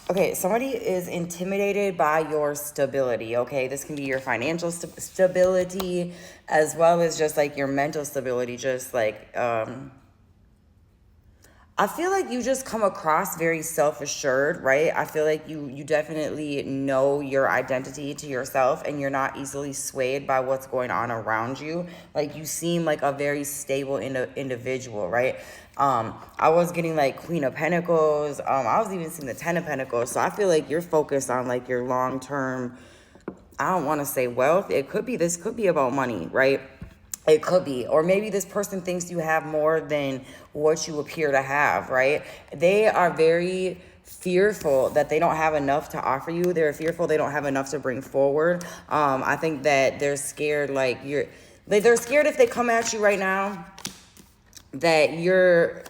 Okay, somebody is intimidated by your stability, okay? This can be your financial stability as well as just like your mental stability, just like I feel like you just come across very self-assured, right? I feel like you definitely know your identity to yourself and you're not easily swayed by what's going on around you. Like you seem like a very stable individual, right? I was getting like Queen of Pentacles. I was even seeing the Ten of Pentacles. So I feel like you're focused on like your long-term, I don't want to say wealth. This could be about money, right? It could be. Or maybe this person thinks you have more than what you appear to have, right? They are very fearful that they don't have enough to offer you. They're fearful they don't have enough to bring forward. I think that they're scared, they're scared if they come at you right now that you're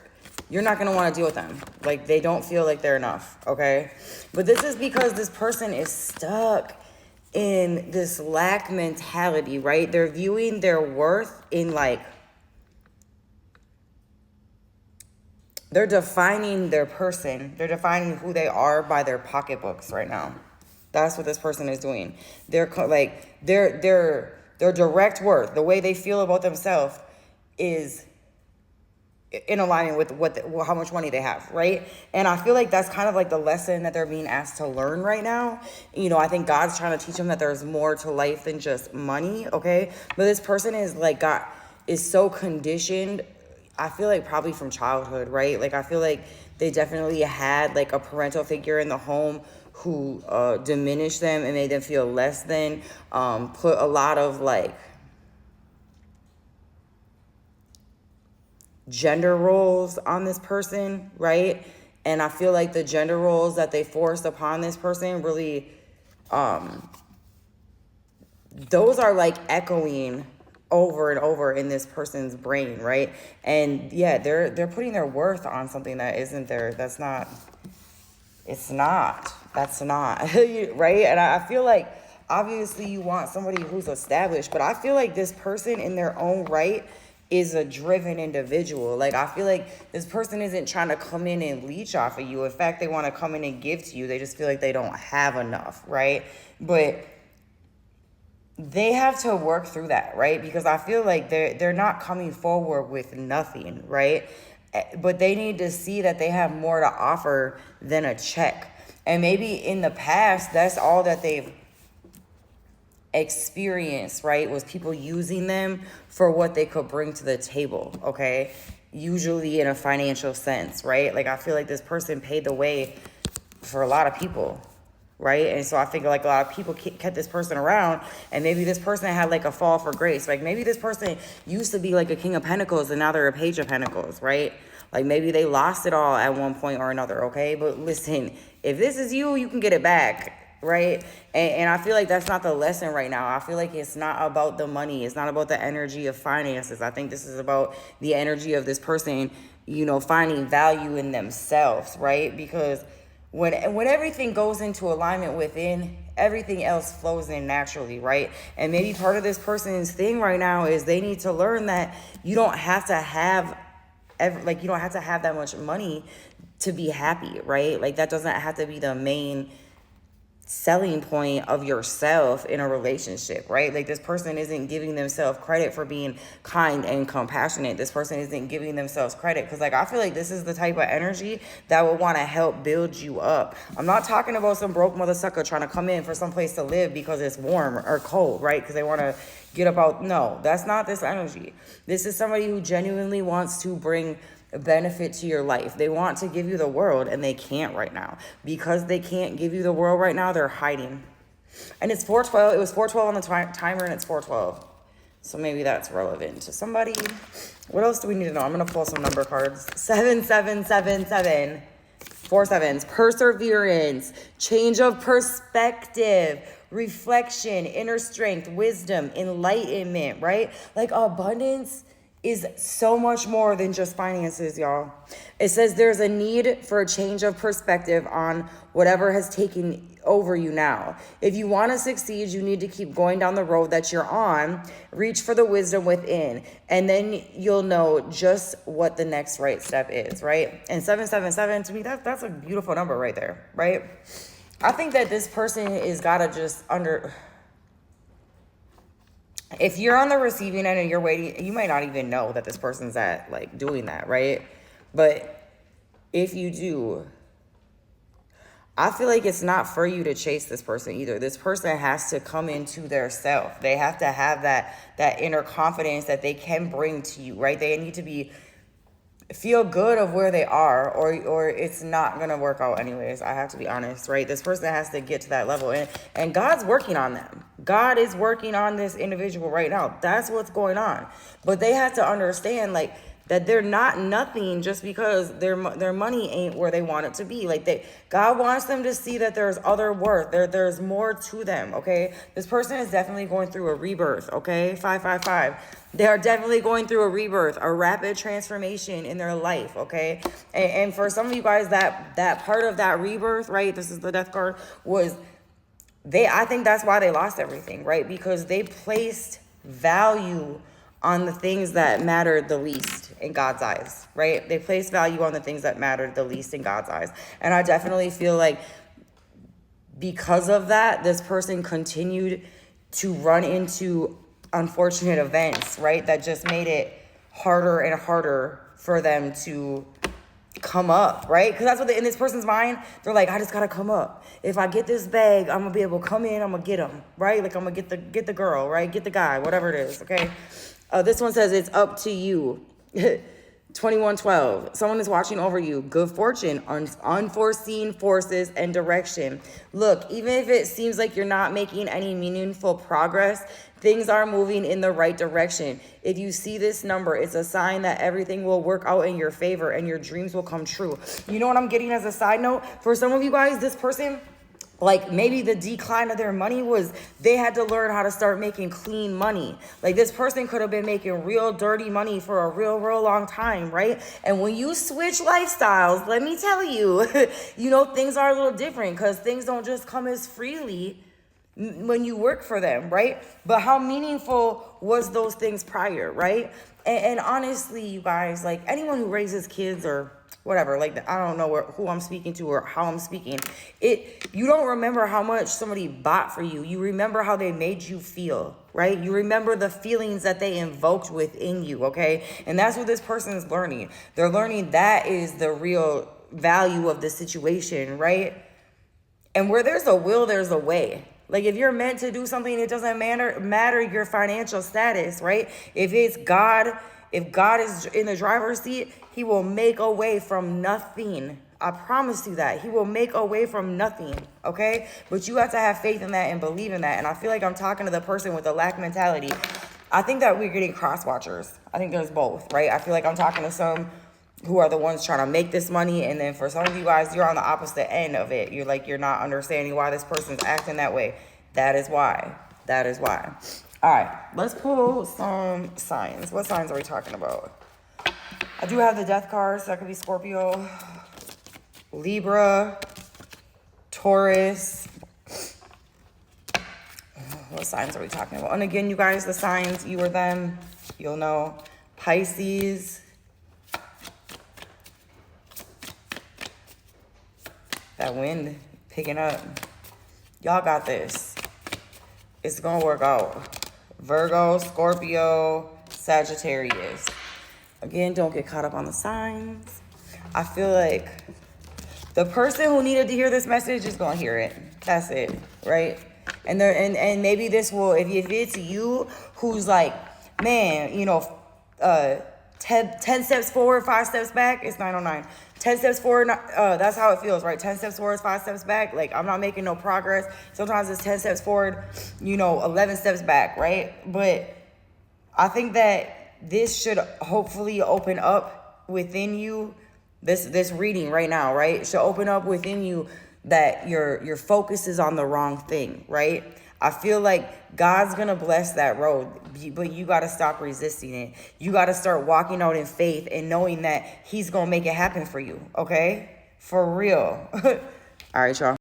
not going to want to deal with them. Like they don't feel like they're enough, okay? But this is because this person is stuck in this lack mentality, right? They're viewing their worth in like, they're defining their person. They're defining who they are by their pocketbooks right now. That's what this person is doing. They're like, their direct worth, the way they feel about themselves is in alignment with how much money they have, right? And I feel like that's kind of like the lesson that they're being asked to learn right now. You know, I think God's trying to teach them that there's more to life than just money, okay? But this person is so conditioned, I feel like probably from childhood, right? Like I feel like they definitely had like a parental figure in the home who diminished them and made them feel less than, put a lot of like gender roles on this person, right? And I feel like the gender roles that they forced upon this person really, those are like echoing over and over in this person's brain, right? And yeah, they're putting their worth on something that isn't there. That's not, right? And I feel like obviously you want somebody who's established, but I feel like this person in their own right is a driven individual. Like I feel like this person isn't trying to come in and leech off of you. In fact, they want to come in and give to you. They just feel like they don't have enough, right? But they have to work through that, right? Because I feel like they're not coming forward with nothing, right? But they need to see that they have more to offer than a check. And maybe in the past, that's all that they've experienced, right? Was people using them for what they could bring to the table, okay? Usually in a financial sense, right? Like I feel like this person paid the way for a lot of people, right? And so I think like a lot of people kept this person around, and maybe this person had like a fall for grace. Like maybe this person used to be like a King of Pentacles and now they're a Page of Pentacles, right? Like maybe they lost it all at one point or another, okay? But listen, if this is you, you can get it back, right? And I feel like that's not the lesson right now. I feel like it's not about the money. It's not about the energy of finances. I think this is about the energy of this person, you know, finding value in themselves, right? Because when everything goes into alignment within, everything else flows in naturally, right? And maybe part of this person's thing right now is they need to learn that you don't have to have you don't have to have that much money to be happy, right? Like that doesn't have to be the main selling point of yourself in a relationship, right? Like this person isn't giving themselves credit for being kind and compassionate. This person isn't giving themselves credit because like I feel like this is the type of energy that will want to help build you up. I'm not talking about some broke mother sucker trying to come in for some place to live because it's warm or cold, right? Because they want to get up out. No, that's not this energy. This is somebody who genuinely wants to bring a benefit to your life. They want to give you the world and they can't right now. Because they can't give you the world right now, they're hiding. And it's 412. It was 412 on the timer and it's 412. So maybe that's relevant to somebody. What else do we need to know? I'm going to pull some number cards. 7777. 4 sevens. Perseverance. Change of perspective. Reflection. Inner strength. Wisdom. Enlightenment, right? Like abundance is so much more than just finances, y'all. It says there's a need for a change of perspective on whatever has taken over you now. If you want to succeed, you need to keep going down the road that you're on. Reach for the wisdom within, and then you'll know just what the next right step is, right? And 777, to me, that's a beautiful number right there, right? I think that this person is gotta just if you're on the receiving end and you're waiting, you might not even know that this person's at like doing that, right? But if you do, I feel like it's not for you to chase this person either. This person has to come into their self. They have to have that inner confidence that they can bring to you, right? They need to feel good of where they are, or it's not gonna work out anyways. I have to be honest, right? This person has to get to that level, and God's working on them. God is working on this individual right now. That's what's going on. But they have to understand, like, that they're not nothing just because their money ain't where they want it to be. Like, God wants them to see that there's other worth. There's more to them, okay? This person is definitely going through a rebirth, okay? 555. They are definitely going through a rebirth, a rapid transformation in their life, okay? And for some of you guys, that part of that rebirth, right? This is the death card, I think that's why they lost everything, right? Because they placed value on the things that mattered the least in God's eyes, right? They place value on the things that mattered the least in God's eyes. And I definitely feel like because of that, this person continued to run into unfortunate events, right? That just made it harder and harder for them to come up, right? Because that's what in this person's mind, they're like, I just gotta come up. If I get this bag, I'm gonna be able to come in, I'm gonna get them, right? Like, I'm gonna get the girl, right? Get the guy, whatever it is, okay? This one says it's up to you. 2112. Someone is watching over you. Good fortune, unforeseen forces and direction. Look, even if it seems like you're not making any meaningful progress, things are moving in the right direction. If you see this number, it's a sign that everything will work out in your favor and your dreams will come true. You know what I'm getting as a side note? For some of you guys, this person, like, maybe the decline of their money was they had to learn how to start making clean money. Like, this person could have been making real dirty money for a real long time, right? And when you switch lifestyles, let me tell you, things are a little different because things don't just come as freely when you work for them, right? But how meaningful was those things prior, right? And honestly, you guys, like, anyone who raises kids or whatever, like, I don't know who I'm speaking to or how I'm speaking, you don't remember how much somebody bought for you. You remember how they made you feel, right? You remember the feelings that they invoked within you, okay? And that's what this person is learning. They're learning that is the real value of the situation, right? And where there's a will, there's a way. Like, if you're meant to do something, it doesn't matter your financial status, right? If God is in the driver's seat, he will make a way from nothing. I promise you that. He will make a way from nothing, okay? But you have to have faith in that and believe in that. And I feel like I'm talking to the person with the lack mentality. I think that we're getting cross watchers. I think there's both, right? I feel like I'm talking to some who are the ones trying to make this money, and then for some of you guys, you're on the opposite end of it. You're not understanding why this person's acting that way. That is why. All right, let's pull some signs. What signs are we talking about? I do have the death cards. So that could be Scorpio, Libra, Taurus. What signs are we talking about? And again, you guys, the signs, you or them, you'll know. Pisces, that wind picking up. Y'all got this. It's gonna work out. Virgo, Scorpio, Sagittarius. Again, don't get caught up on the signs. I feel like the person who needed to hear this message is gonna hear it. That's it, right? And maybe this will, if it's you who's like, man, 10 steps forward, 5 steps back, it's 909. 10 steps forward, that's how it feels, right? 10 steps forward, 5 steps back. Like, I'm not making no progress. Sometimes it's 10 steps forward, 11 steps back, right? But I think that this should hopefully open up within you, this reading right now, right? It should open up within you that your focus is on the wrong thing, right? I feel like God's going to bless that road, but you got to stop resisting it. You got to start walking out in faith and knowing that he's going to make it happen for you, okay? For real. All right, y'all.